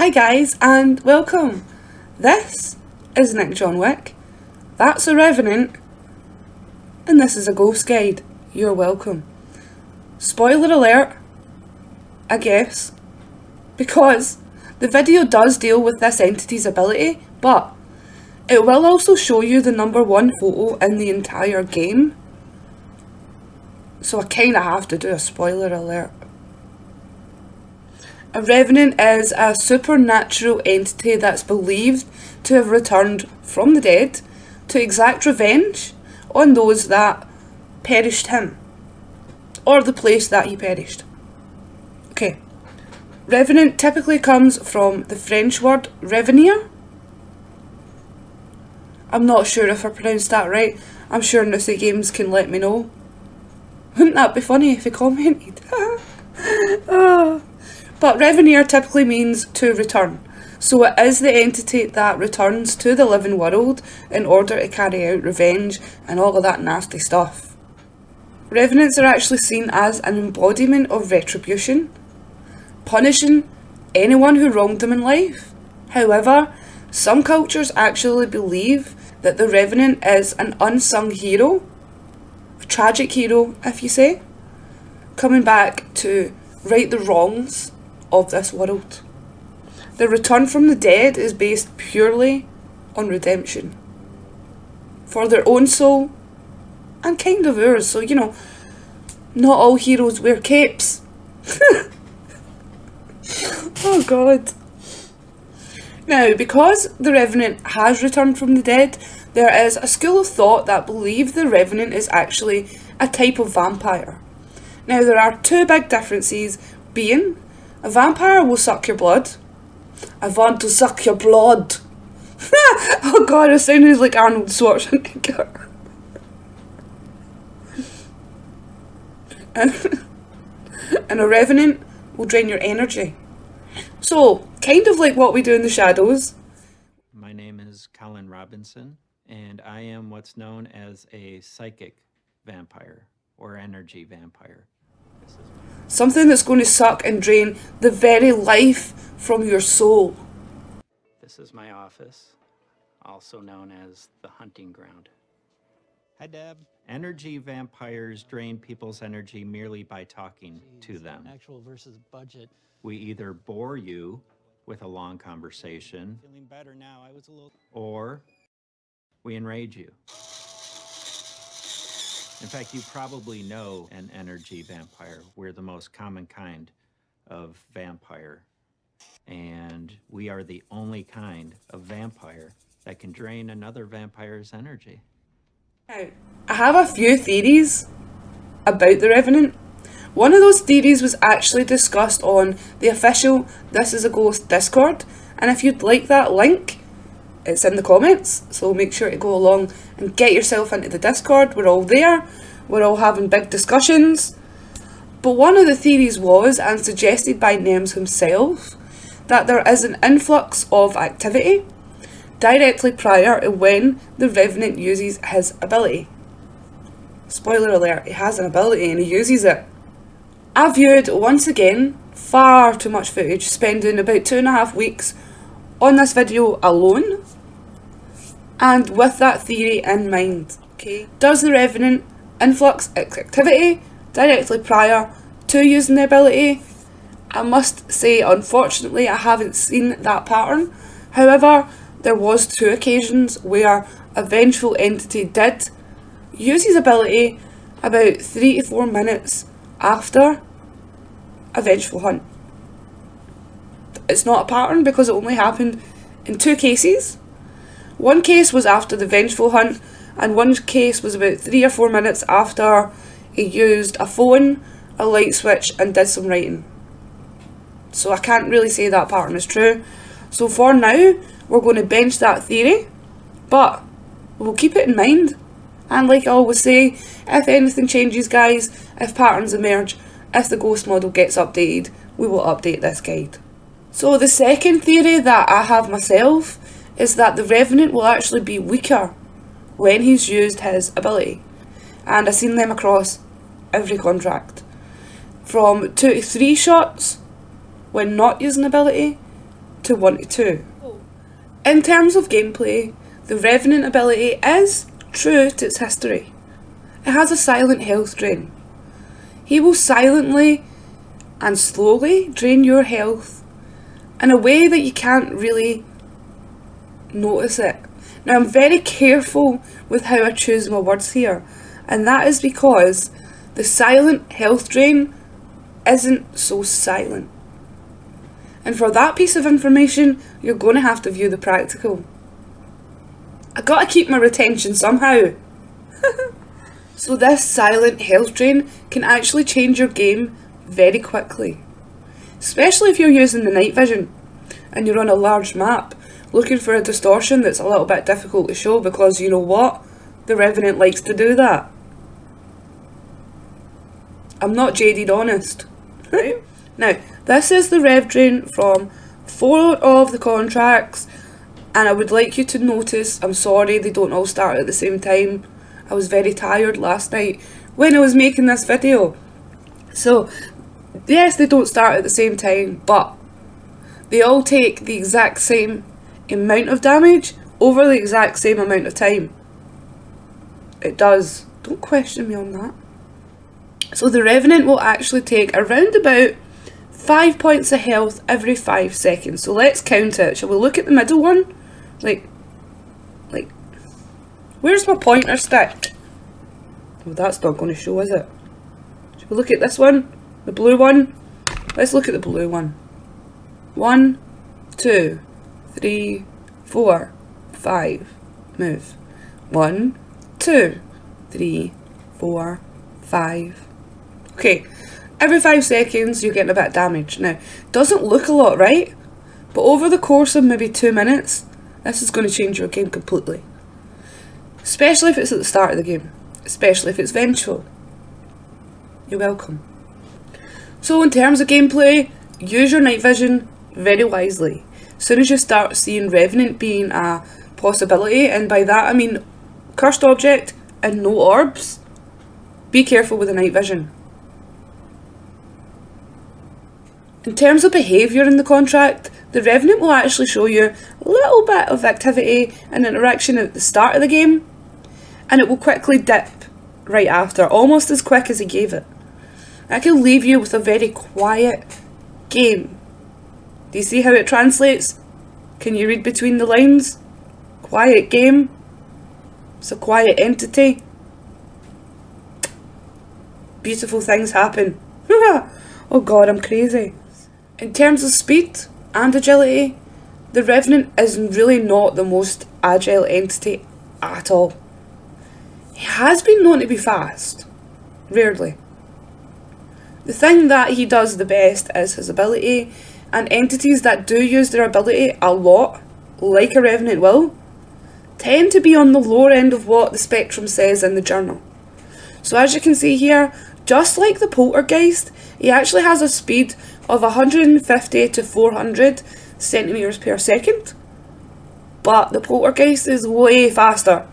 Hi guys and welcome. This is Nick John Wick, that's a Revenant, and this is a ghost guide. You're welcome. Spoiler alert, I guess, because the video does deal with this entity's ability, but it will also show you the #1 photo in the entire game. So I kinda have to do a spoiler alert. A Revenant is a supernatural entity that's believed to have returned from the dead to exact revenge on those that perished him, or the place that he perished. Okay, Revenant typically comes from the French word revenir. I'm not sure if I pronounced that right. I'm sure Nussy Games can let me know. Wouldn't that be funny if he commented? But revenir typically means to return, so it is the entity that returns to the living world in order to carry out revenge and all of that nasty stuff. Revenants are actually seen as an embodiment of retribution, punishing anyone who wronged them in life. However, some cultures actually believe that the Revenant is an unsung hero, a tragic hero if you say, coming back to right the wrongs of this world. The return from the dead is based purely on redemption for their own soul and kind of ours, so you know, not all heroes wear capes. Oh god. Now, because the Revenant has returned from the dead, there is a school of thought that believe the Revenant is actually a type of vampire. Now, there are two big differences, being a vampire will suck your blood. I want to suck your blood. Oh god, it sounded like Arnold Schwarzenegger. And a Revenant will drain your energy. So, kind of like what we do in the shadows. My name is Colin Robinson, and I am what's known as a psychic vampire, or energy vampire. Something that's going to suck and drain the very life from your soul. This is my office, also known as the hunting ground. Hi, Deb. Energy vampires drain people's energy merely by talking to them. Actual versus budget. We either bore you with a long conversation, Feeling better now. I was a little... or we enrage you. In fact, you probably know an energy vampire. We're the most common kind of vampire. And we are the only kind of vampire that can drain another vampire's energy. Now, I have a few theories about the Revenant. One of those theories was actually discussed on the official This Is a Ghost Discord, and if you'd like that link, it's in the comments, so make sure to go along and get yourself into the Discord. We're all there, we're all having big discussions. But one of the theories was, and suggested by Nems himself, that there is an influx of activity directly prior to when the Revenant uses his ability. Spoiler alert, he has an ability and he uses it. I viewed, once again, far too much footage, spending about 2.5 weeks on this video alone, and with that theory in mind. Okay, does the Revenant influx activity directly prior to using the ability? I must say, unfortunately, I haven't seen that pattern. However, there was 2 occasions where a vengeful entity did use his ability about 3 to 4 minutes after a vengeful hunt. It's not a pattern because it only happened in 2 cases. One case was after the vengeful hunt, and one case was about 3 or 4 minutes after he used a phone, a light switch, and did some writing. So I can't really say that pattern is true. So for now, we're going to bench that theory, but we'll keep it in mind. And like I always say, if anything changes guys, if patterns emerge, if the ghost model gets updated, we will update this guide. So the second theory that I have myself is that the Revenant will actually be weaker when he's used his ability. And I've seen them across every contract. From 2 to 3 shots when not using ability, to 1 to 2. In terms of gameplay, the Revenant ability is true to its history. It has a silent health drain. He will silently and slowly drain your health in a way that you can't really notice it. Now, I'm very careful with how I choose my words here, and that is because the silent health drain isn't so silent. And for that piece of information, you're going to have to view the practical. I gotta keep my retention somehow. So this silent health drain can actually change your game very quickly. Especially if you're using the night vision and you're on a large map looking for a distortion that's a little bit difficult to show, because you know what? The Revenant likes to do that. I'm not jaded honest. Right? Now, this is the rev drain from 4 of the contracts, and I would like you to notice, I'm sorry they don't all start at the same time. I was very tired last night when I was making this video. So, yes, they don't start at the same time, but they all take the exact same amount of damage over the exact same amount of time. It does. Don't question me on that. So the Revenant will actually take around about 5 points of health every 5 seconds. So let's count it. Shall we look at the middle one? Like, where's my pointer stick? Well, that's not going to show, is it? Shall we look at this one? The blue one? Let's look at the blue one. 1, 2, 3, 4, 5. Move. 1, 2, 3, 4, 5. Okay, every 5 seconds you're getting a bit of damage. Now, doesn't look a lot, right? But over the course of maybe 2 minutes, this is going to change your game completely. Especially if it's at the start of the game. Especially if it's vengeful. You're welcome. So in terms of gameplay, use your night vision very wisely. As soon as you start seeing Revenant being a possibility, and by that I mean cursed object and no orbs, be careful with the night vision. In terms of behaviour in the contract, the Revenant will actually show you a little bit of activity and interaction at the start of the game, and it will quickly dip right after, almost as quick as he gave it. That can leave you with a very quiet game. Do you see how it translates? Can you read between the lines? Quiet game. It's a quiet entity. Beautiful things happen. Oh god, I'm crazy. In terms of speed and agility, the Revenant is really not the most agile entity at all. He has been known to be fast. Rarely. The thing that he does the best is his ability, and entities that do use their ability a lot, like a Revenant will, tend to be on the lower end of what the spectrum says in the journal. So as you can see here, just like the poltergeist, he actually has a speed of 150 to 400 centimeters per second, but the poltergeist is way faster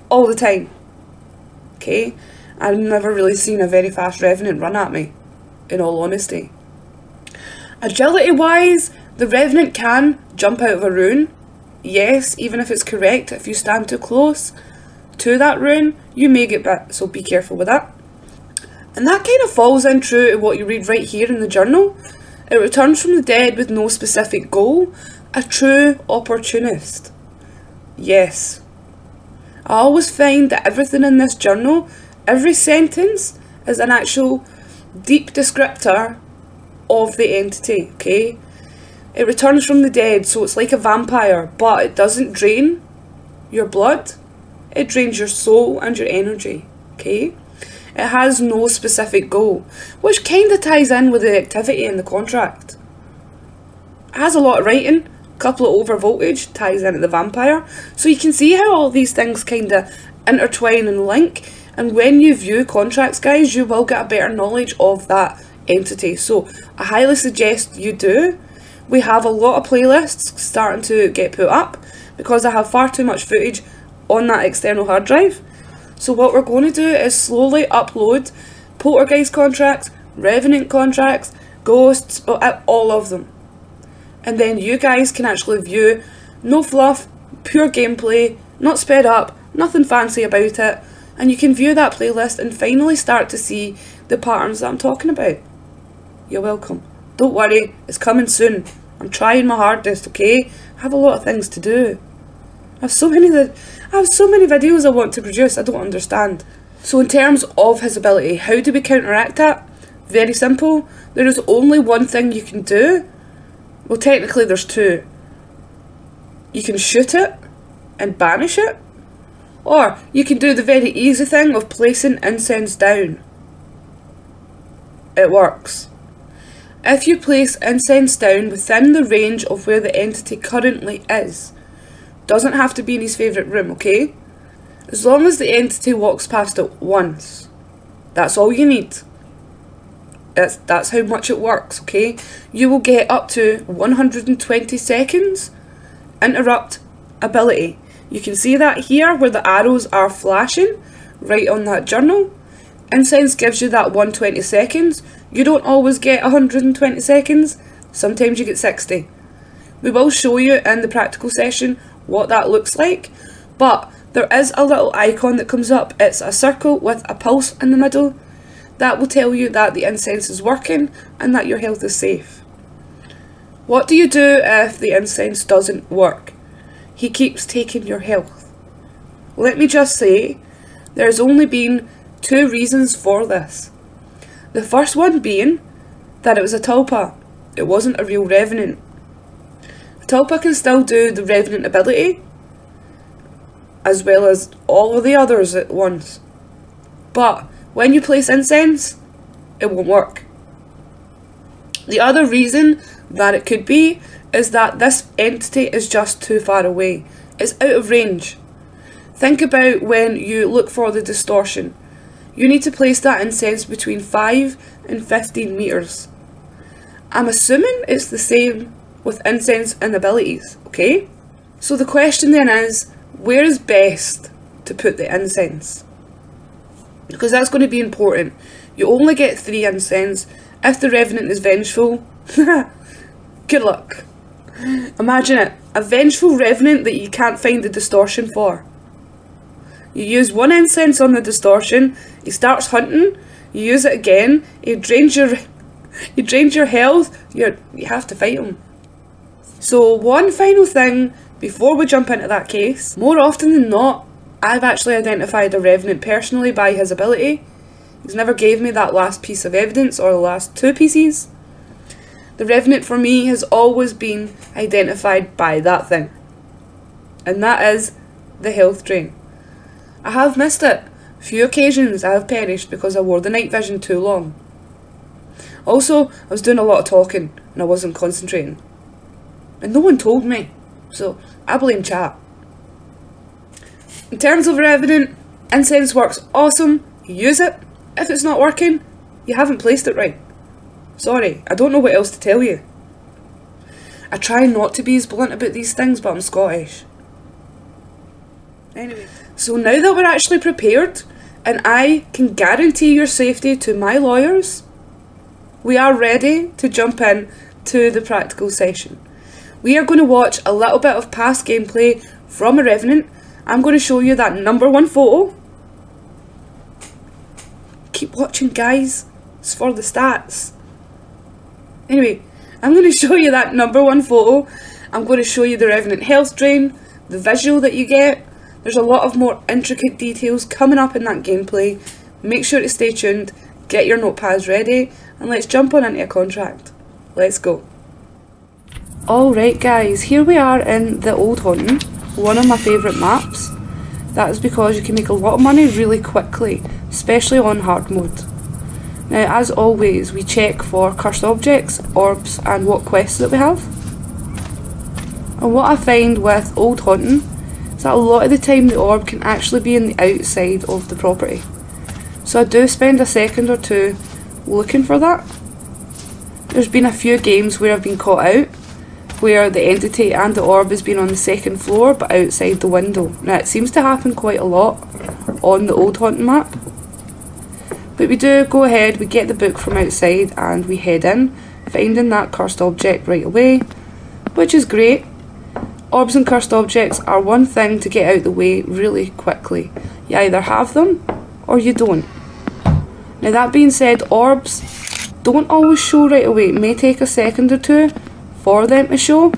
all the time. Okay, I've never really seen a very fast Revenant run at me, in all honesty. Agility wise, the Revenant can jump out of a rune. Yes, even if it's correct, if you stand too close to that rune, you may get bit, so be careful with that. And that kind of falls in true to what you read right here in the journal. It returns from the dead with no specific goal, a true opportunist. Yes. I always find that everything in this journal, every sentence, is an actual deep descriptor of the entity, okay? It returns from the dead, so it's like a vampire, but it doesn't drain your blood. It drains your soul and your energy, okay? It has no specific goal, which kind of ties in with the activity in the contract. It has a lot of writing, a couple of overvoltage, ties into the vampire, so you can see how all these things kind of intertwine and link, and when you view contracts, guys, you will get a better knowledge of that entity, so I highly suggest you do. We have a lot of playlists starting to get put up, because I have far too much footage on that external hard drive. So what we're going to do is slowly upload poltergeist contracts, Revenant contracts, ghosts, all of them. and then you guys can actually view, no fluff, pure gameplay, not sped up, nothing fancy about it, and you can view that playlist and finally start to see the patterns that I'm talking about. You're welcome. Don't worry, it's coming soon. I'm trying my hardest, okay? I have a lot of things to do. I have so many videos I want to produce, I don't understand. So in terms of his ability, how do we counteract that? Very simple. There is only one thing you can do. Well, technically there's two. You can shoot it and banish it, or you can do the very easy thing of placing incense down. It works. If you place incense down within the range of where the entity currently is, doesn't have to be in his favourite room, okay? As long as the entity walks past it once, that's all you need. That's how much it works, okay? You will get up to 120 seconds interrupt ability. You can see that here where the arrows are flashing, right on that journal. Incense gives you that 120 seconds. You don't always get 120 seconds, sometimes you get 60. We will show you in the practical session what that looks like, but there is a little icon that comes up. It's a circle with a pulse in the middle. That will tell you that the incense is working and that your health is safe. What do you do if the incense doesn't work? He keeps taking your health. Let me just say, there's only been two reasons for this. The first one being that it was a tulpa. It wasn't a real revenant. A tulpa can still do the revenant ability, as well as all of the others at once. But when you place incense, it won't work. The other reason that it could be is that this entity is just too far away. It's out of range. Think about when you look for the distortion. You need to place that incense between 5 and 15 meters. I'm assuming it's the same with incense and abilities, okay? So the question then is, where is best to put the incense? Because that's going to be important. You only get 3 incense. If the revenant is vengeful, good luck. Imagine it, a vengeful revenant that you can't find the distortion for. You use 1 incense on the distortion, he starts hunting, you use it again, he drains your health, you have to fight him. So one final thing before we jump into that case, more often than not, I've actually identified a revenant personally by his ability. He's never gave me that last piece of evidence or the last 2 pieces. The revenant for me has always been identified by that thing, and that is the health drain. I have missed it. A few occasions I have perished because I wore the night vision too long. Also, I was doing a lot of talking and I wasn't concentrating. And no one told me, so I blame chat. In terms of Revenant, incense works awesome, you use it. If it's not working, you haven't placed it right. Sorry, I don't know what else to tell you. I try not to be as blunt about these things, but I'm Scottish. Anyway, so now that we're actually prepared, and I can guarantee your safety to my lawyers, we are ready to jump in to the practical session. We are going to watch a little bit of past gameplay from a Revenant. I'm going to show you that #1 photo. Keep watching, guys. It's for the stats. Anyway, I'm going to show you that #1 photo. I'm going to show you the Revenant health drain, the visual that you get. There's a lot of more intricate details coming up in that gameplay. Make sure to stay tuned, get your notepads ready, and let's jump on into a contract. Let's go. Alright guys, here we are in the Old Haunting, one of my favourite maps. That is because you can make a lot of money really quickly, especially on hard mode. Now as always, we check for cursed objects, orbs and what quests that we have. And what I find with Old Haunting is that a lot of the time the orb can actually be on the outside of the property. So I do spend a second or two looking for that. There's been a few games where I've been caught out, where the entity and the orb has been on the second floor but outside the window. Now it seems to happen quite a lot on the Old Haunting map. But we do go ahead, we get the book from outside and we head in, finding that cursed object right away. which is great. Orbs and cursed objects are one thing to get out the way really quickly. You either have them or you don't. Now that being said, orbs don't always show right away. It may take a second or two for them to show.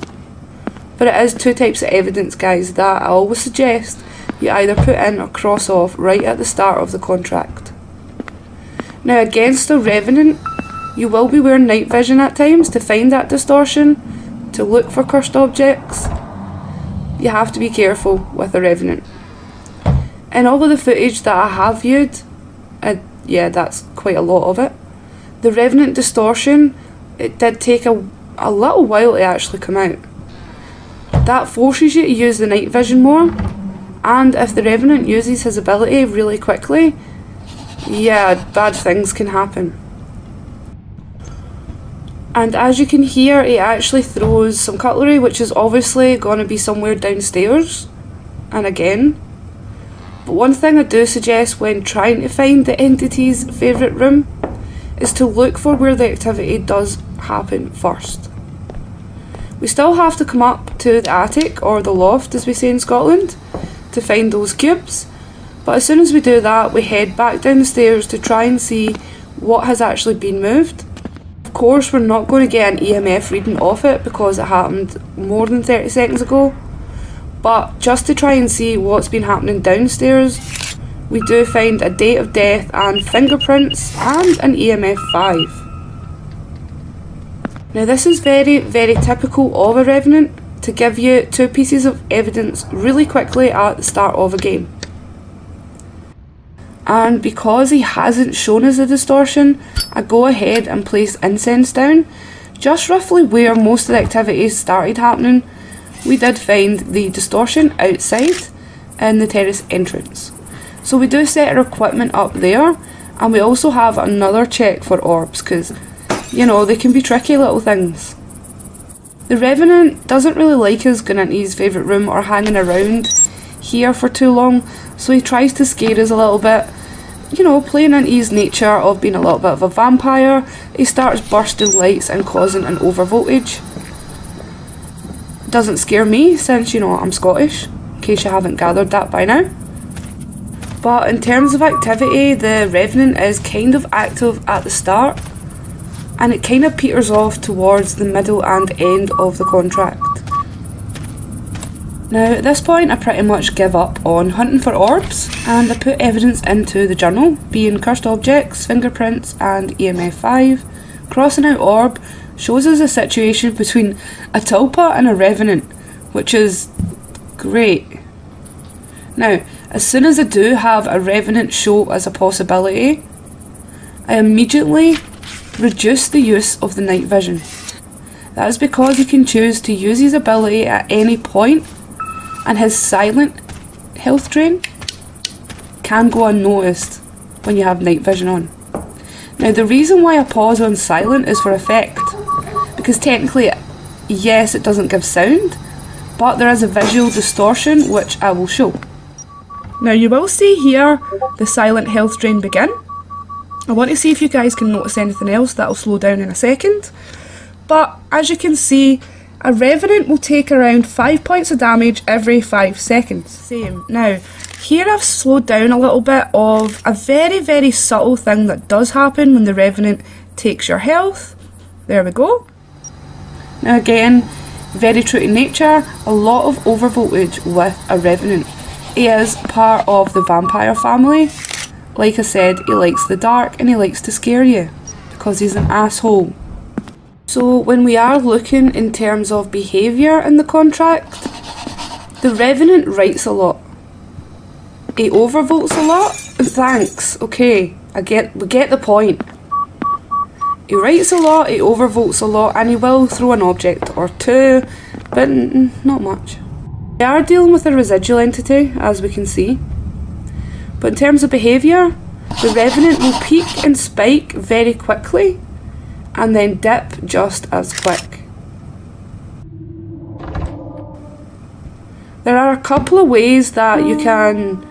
But it is two types of evidence, guys, that I always suggest you either put in or cross off right at the start of the contract. Now against the Revenant, you will be wearing night vision at times to find that distortion, to look for cursed objects. You have to be careful with the Revenant. In all of the footage that I have viewed, yeah, that's quite a lot of it, the Revenant distortion, it did take a little while to actually come out. That forces you to use the night vision more, and if the Revenant uses his ability really quickly, yeah, bad things can happen. And as you can hear, he actually throws some cutlery, which is obviously going to be somewhere downstairs. And again. But one thing I do suggest when trying to find the entity's favourite room is to look for where the activity does happen first. We still have to come up to the attic, or the loft as we say in Scotland, to find those cubes. But as soon as we do that, we head back down the stairs to try and see what has actually been moved. Of course, we're not going to get an EMF reading off it because it happened more than 30 seconds ago. But just to try and see what's been happening downstairs, we do find a date of death and fingerprints and an EMF 5. Now this is very, very typical of a Revenant, to give you two pieces of evidence really quickly at the start of a game. And because he hasn't shown us the distortion, I go ahead and place incense down, just roughly where most of the activities started happening. We did find the distortion outside in the terrace entrance. So we do set our equipment up there, and we also have another check for orbs, because, you know, they can be tricky little things. The Revenant doesn't really like us going into his favourite room or hanging around here for too long, so he tries to scare us a little bit. You know, playing into his nature of being a little bit of a vampire, he starts bursting lights and causing an overvoltage. Doesn't scare me, since, you know, I'm Scottish, in case you haven't gathered that by now. But in terms of activity, the Revenant is kind of active at the start, and it kind of peters off towards the middle and end of the contract. Now at this point I pretty much give up on hunting for orbs, and I put evidence into the journal, being cursed objects, fingerprints and EMF 5. Crossing out orb shows us a situation between a tulpa and a Revenant, which is great. Now, as soon as I do have a Revenant show as a possibility, I immediately reduce the use of the night vision. That is because he can choose to use his ability at any point, and his silent health drain can go unnoticed when you have night vision on. Now the reason why I pause on silent is for effect, because technically, yes, it doesn't give sound, but there is a visual distortion which I will show. Now you will see here the silent health drain begin. I want to see if you guys can notice anything else. That'll slow down in a second. But as you can see, a Revenant will take around 5 points of damage every 5 seconds. Same. Now, here I've slowed down a little bit of a very, very subtle thing that does happen when the Revenant takes your health. There we go. Now again, very true to nature, a lot of overvoltage with a Revenant. He is part of the vampire family. Like I said, he likes the dark and he likes to scare you, because he's an asshole. So when we are looking in terms of behaviour in the contract, the Revenant writes a lot. He overvotes a lot. Thanks, okay, we get the point. He writes a lot, he overvotes a lot, and he will throw an object or two, but not much. We are dealing with a residual entity, as we can see. But in terms of behaviour, the Revenant will peak and spike very quickly, and then dip just as quick. There are a couple of ways that you can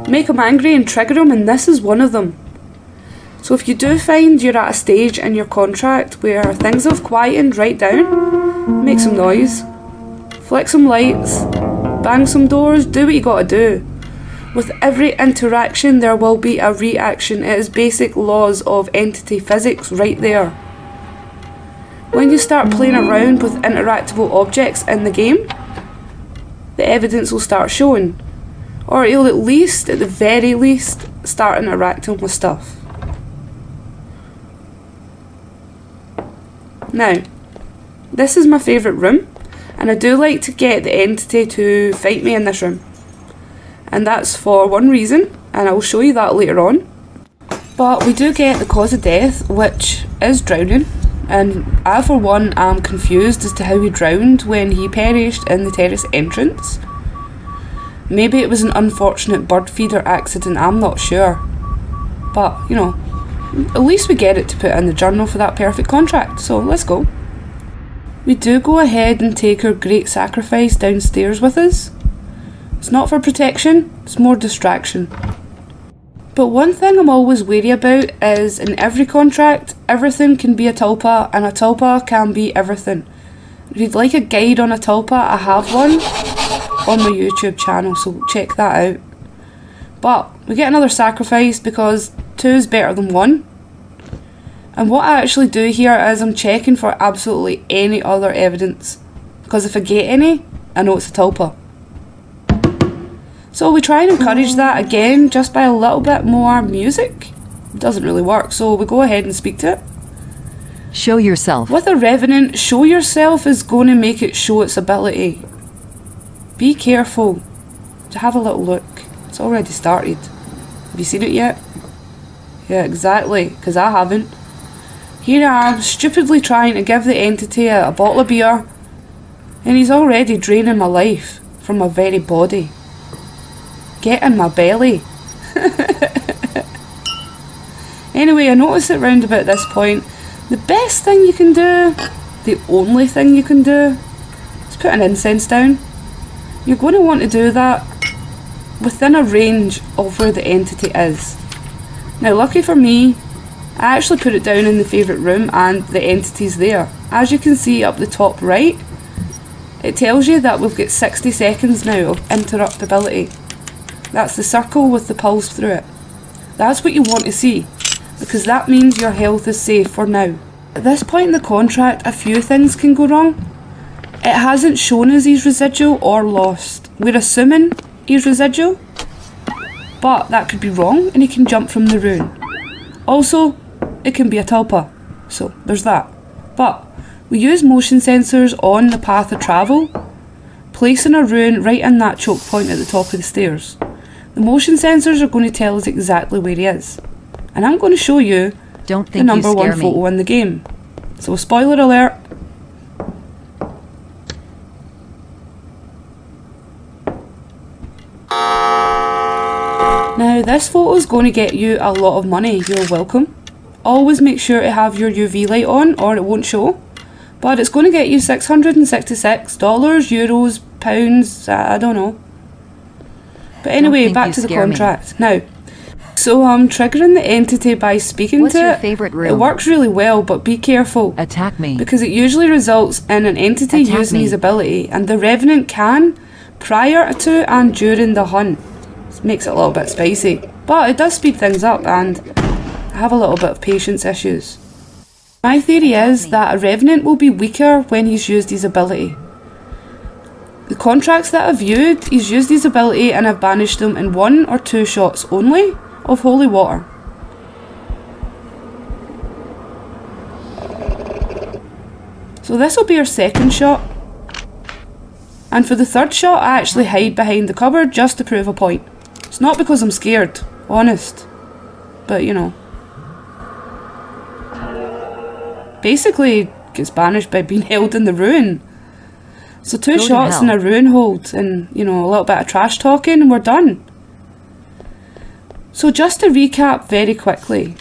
make him angry and trigger him, and this is one of them. So if you do find you're at a stage in your contract where things have quietened right down, make some noise. flick some lights, bang some doors, do what you gotta do. With every interaction there will be a reaction. It is basic laws of entity physics right there. When you start playing around with interactable objects in the game, the evidence will start showing. Or you'll at the very least, start interacting with stuff. Now, this is my favourite room, and I do like to get the entity to fight me in this room. And that's for one reason, and I will show you that later on. But we do get the cause of death, which is drowning, and I for one am confused as to how he drowned when he perished in the terrace entrance. Maybe it was an unfortunate bird feeder accident, I'm not sure. But, you know, at least we get it to put in the journal for that perfect contract, so let's go. We do go ahead and take our great sacrifice downstairs with us. It's not for protection, it's more distraction. But one thing I'm always wary about is in every contract, everything can be a tulpa and a tulpa can be everything. If you'd like a guide on a tulpa, I have one on my YouTube channel, so check that out. But we get another sacrifice because 2 is better than 1. And what I actually do here is I'm checking for absolutely any other evidence, because if I get any, I know it's a tulpa. So we try and encourage that again just by a little bit more music. It doesn't really work, so we go ahead and speak to it. Show yourself. With a Revenant, show yourself is going to make it show its ability. Be careful to have a little look. It's already started. Have you seen it yet? Yeah, exactly, because I haven't. Here I am, stupidly trying to give the entity a bottle of beer, and he's already draining my life from my very body. Get in my belly. Anyway, I notice that round about this point, the best thing you can do, the only thing you can do, is put an incense down. You're going to want to do that within a range of where the entity is. Now, lucky for me, I actually put it down in the favourite room and the entity's there. As you can see up the top right, it tells you that we've got 60 seconds now of interruptibility. That's the circle with the pulse through it. That's what you want to see, because that means your health is safe for now. At this point in the contract, a few things can go wrong. It hasn't shown us he's residual or lost. We're assuming he's residual, but that could be wrong and he can jump from the rune. Also, it can be a tulpa, so there's that. But we use motion sensors on the path of travel, placing a rune right in that choke point at the top of the stairs. The motion sensors are going to tell us exactly where he is. And I'm going to show you the number 1 photo in the game. So spoiler alert. Now this photo is going to get you a lot of money, you're welcome. Always make sure to have your UV light on or it won't show. But it's going to get you $666, euros, pounds, I don't know. But anyway, back to the contract. Now, so I'm triggering the entity by speaking What's to your it. favorite room? It works really well, but be careful. Attack me. Because it usually results in an entity Attack using me. his ability, and the Revenant can, prior to and during the hunt. This makes it a little bit spicy. But it does speed things up, and I have a little bit of patience issues. My theory is that a Revenant will be weaker when he's used his ability. The contracts that I've viewed, he's used his ability and I've banished them in 1 or 2 shots only of holy water. So this will be our 2nd shot. And for the 3rd shot, I actually hide behind the cupboard just to prove a point. It's not because I'm scared, honest. But you know. Basically, gets banished by being held in the ruin. So 2 shots in a ruin hold and, you know, a little bit of trash talking and we're done. So just to recap very quickly.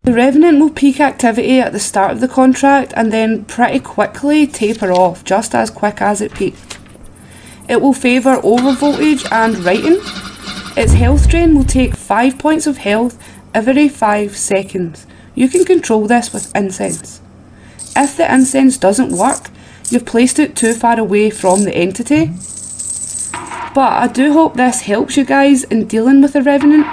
The Revenant will peak activity at the start of the contract and then pretty quickly taper off, just as quick as it peaked. It will favour overvoltage and writing. Its health drain will take 5 points of health every 5 seconds. You can control this with incense. If the incense doesn't work, you've placed it too far away from the entity. But I do hope this helps you guys in dealing with the Revenant.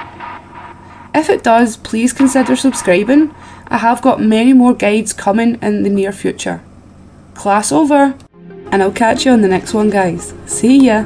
If it does, please consider subscribing. I have got many more guides coming in the near future. Class over, and I'll catch you on the next one, guys. See ya!